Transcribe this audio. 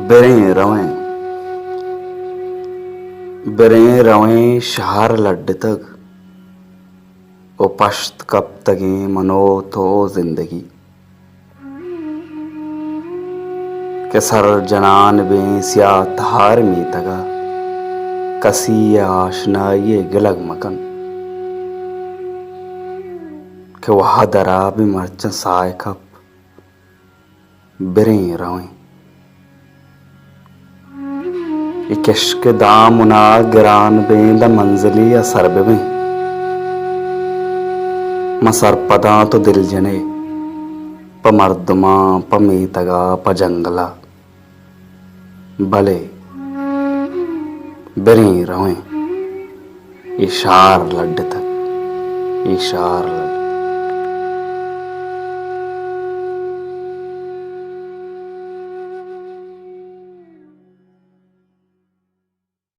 बिरें रवें बिरें रवें शहर लड्ड तक ओ पश्त कब तगें मनो तो जिंदगी के सर जनान बें सिया धार में तगा कसी आशना ये गिलग मकन के वह दरा भी मर्च साय कप बिरें रवें इश्क दामुना गिरान बें द मंजिली असर बें मसर पदा तो दिल जने प मर्दमा प मीतगा प जंगला भले बिरें रवें इशार लड्ड तक इशार लड्ड